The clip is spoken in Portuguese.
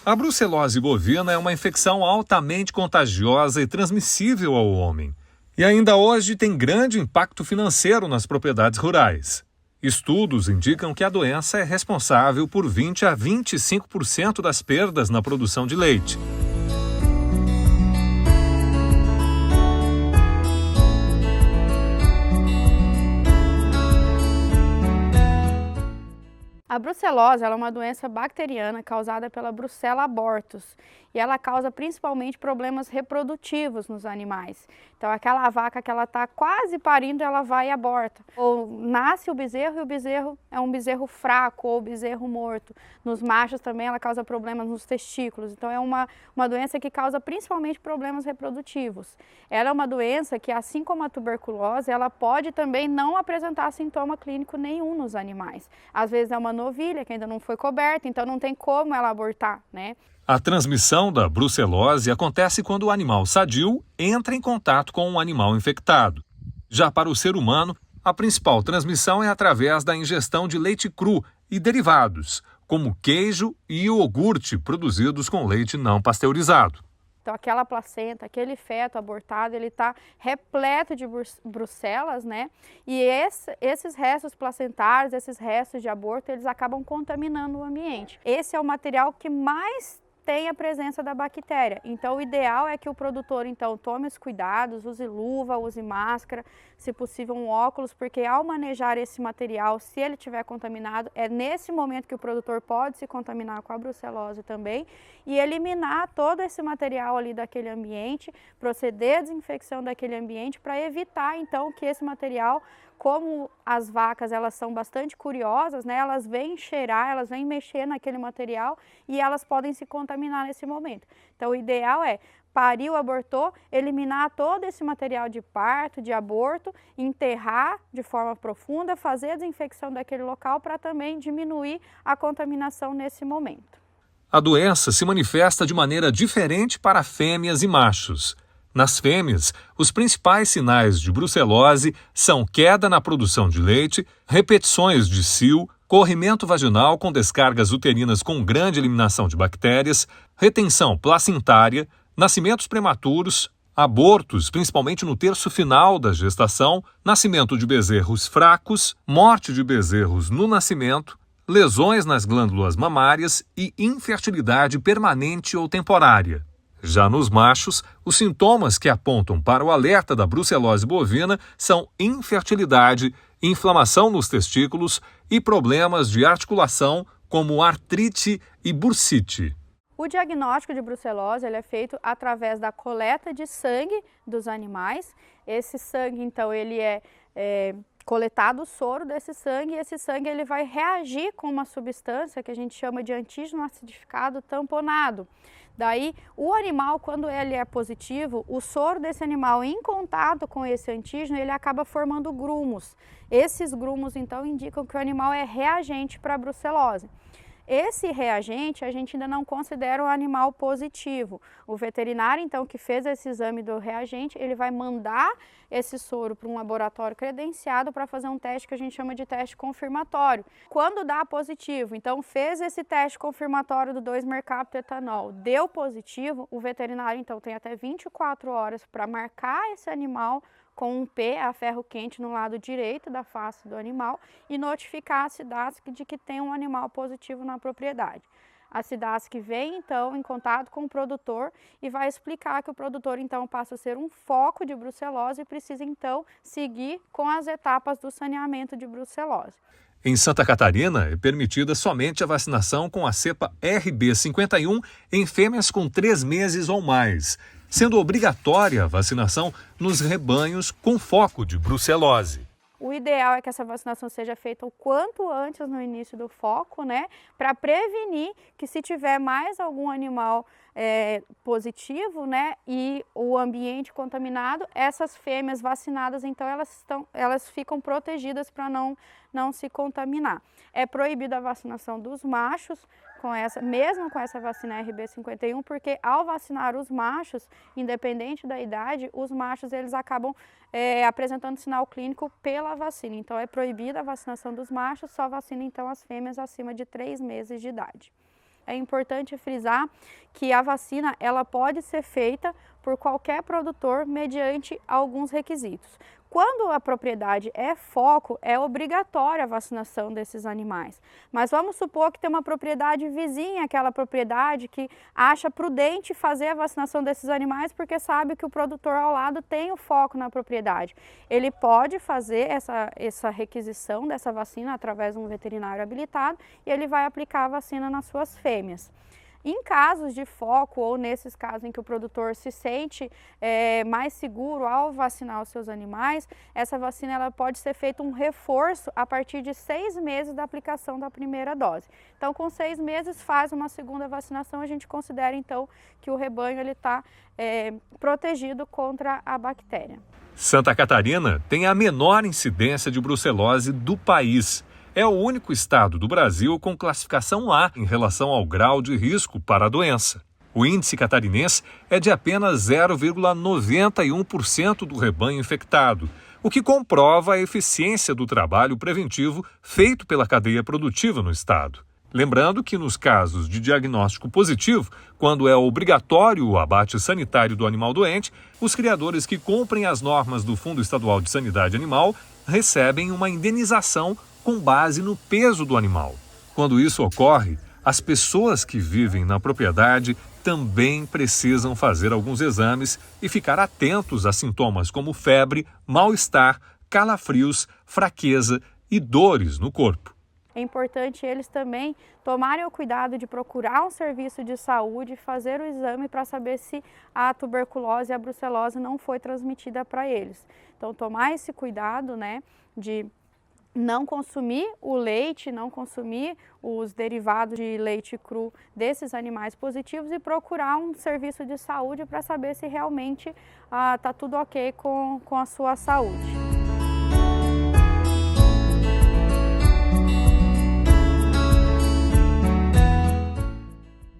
A brucelose bovina é uma infecção altamente contagiosa e transmissível ao homem. E ainda hoje tem grande impacto financeiro nas propriedades rurais. Estudos indicam que a doença é responsável por 20 a 25% das perdas na produção de leite. A brucelose ela é uma doença bacteriana causada pela Brucella abortus e ela causa principalmente problemas reprodutivos nos animais. Então aquela vaca que ela está quase parindo, ela vai e aborta. Ou nasce o bezerro e o bezerro é um bezerro fraco ou bezerro morto. Nos machos também ela causa problemas nos testículos. Então é uma doença que causa principalmente problemas reprodutivos. Ela é uma doença que, assim como a tuberculose, ela pode também não apresentar sintoma clínico nenhum nos animais. Às vezes é uma novilha que ainda não foi coberta, então não tem como ela abortar, né? A transmissão da brucelose acontece quando o animal sadio entra em contato com um animal infectado. Já para o ser humano, a principal transmissão é através da ingestão de leite cru e derivados, como queijo e iogurte produzidos com leite não pasteurizado. Então aquela placenta, aquele feto abortado, ele está repleto de brucelas, né? E esses restos placentários, esses restos de aborto, eles acabam contaminando o ambiente. Esse é o material que mais tem a presença da bactéria. Então o ideal é que o produtor então tome os cuidados, use luva, use máscara, se possível um óculos, porque ao manejar esse material, se ele estiver contaminado, é nesse momento que o produtor pode se contaminar com a brucelose também e eliminar todo esse material ali daquele ambiente, proceder à desinfecção daquele ambiente para evitar então que esse material, como as vacas elas são bastante curiosas, né, elas vêm cheirar, elas vêm mexer naquele material e elas podem se contaminar nesse momento. Então o ideal é pariu, abortou, eliminar todo esse material de parto, de aborto, enterrar de forma profunda, fazer a desinfecção daquele local para também diminuir a contaminação nesse momento. A doença se manifesta de maneira diferente para fêmeas e machos. Nas fêmeas, os principais sinais de brucelose são queda na produção de leite, repetições de cio, corrimento vaginal com descargas uterinas com grande eliminação de bactérias, retenção placentária, nascimentos prematuros, abortos, principalmente no terço final da gestação, nascimento de bezerros fracos, morte de bezerros no nascimento, lesões nas glândulas mamárias e infertilidade permanente ou temporária. Já nos machos, os sintomas que apontam para o alerta da brucelose bovina são infertilidade, inflamação nos testículos e problemas de articulação como artrite e bursite. O diagnóstico de brucelose ele é feito através da coleta de sangue dos animais. Esse sangue, então, ele é coletado o soro desse sangue e esse sangue ele vai reagir com uma substância que a gente chama de antígeno acidificado tamponado. Daí, o animal, quando ele é positivo, o soro desse animal em contato com esse antígeno, ele acaba formando grumos. Esses grumos, então, indicam que o animal é reagente para a brucelose. Esse reagente a gente ainda não considera um animal positivo. O veterinário, então, que fez esse exame do reagente, ele vai mandar esse soro para um laboratório credenciado para fazer um teste que a gente chama de teste confirmatório. Quando dá positivo, então fez esse teste confirmatório do 2-mercaptoetanol, deu positivo, o veterinário, então, tem até 24 horas para marcar esse animal com um P a ferro quente no lado direito da face do animal e notificar a SIDASC de que tem um animal positivo na propriedade. A SIDASC vem então em contato com o produtor e vai explicar que o produtor então passa a ser um foco de brucelose e precisa então seguir com as etapas do saneamento de brucelose. Em Santa Catarina, é permitida somente a vacinação com a cepa RB51 em fêmeas com 3 meses ou mais, sendo obrigatória a vacinação nos rebanhos com foco de brucelose. O ideal é que essa vacinação seja feita o quanto antes no início do foco, né? Para prevenir que se tiver mais algum animal positivo, né? E o ambiente contaminado, essas fêmeas vacinadas, então elas ficam protegidas para não se contaminar. É proibida a vacinação dos machos, mesmo com essa vacina RB51, porque ao vacinar os machos, independente da idade, os machos eles acabam apresentando sinal clínico pela vacina. Então é proibida a vacinação dos machos, só vacina então as fêmeas acima de 3 meses de idade. é importante frisar que a vacina ela pode ser feita por qualquer produtor mediante alguns requisitos. Quando a propriedade é foco, é obrigatória a vacinação desses animais. Mas vamos supor que tem uma propriedade vizinha àquela propriedade que acha prudente fazer a vacinação desses animais porque sabe que o produtor ao lado tem o foco na propriedade. Ele pode fazer essa requisição dessa vacina através de um veterinário habilitado e ele vai aplicar a vacina nas suas fêmeas. Em casos de foco ou nesses casos em que o produtor se sente mais seguro ao vacinar os seus animais, essa vacina ela pode ser feita um reforço a partir de 6 meses da aplicação da primeira dose. Então, com 6 meses faz uma segunda vacinação, a gente considera então que o rebanho está protegido contra a bactéria. Santa Catarina tem a menor incidência de brucelose do país. É o único estado do Brasil com classificação A em relação ao grau de risco para a doença. O índice catarinense é de apenas 0,91% do rebanho infectado, o que comprova a eficiência do trabalho preventivo feito pela cadeia produtiva no estado. Lembrando que nos casos de diagnóstico positivo, quando é obrigatório o abate sanitário do animal doente, os criadores que cumprem as normas do Fundo Estadual de Sanidade Animal recebem uma indenização com base no peso do animal. Quando isso ocorre, as pessoas que vivem na propriedade também precisam fazer alguns exames e ficar atentos a sintomas como febre, mal-estar, calafrios, fraqueza e dores no corpo. É importante eles também tomarem o cuidado de procurar um serviço de saúde e fazer o exame para saber se a tuberculose e a brucelose não foi transmitida para eles. Então, tomar esse cuidado, de não consumir o leite, não consumir os derivados de leite cru desses animais positivos e procurar um serviço de saúde para saber se realmente está tudo ok com a sua saúde.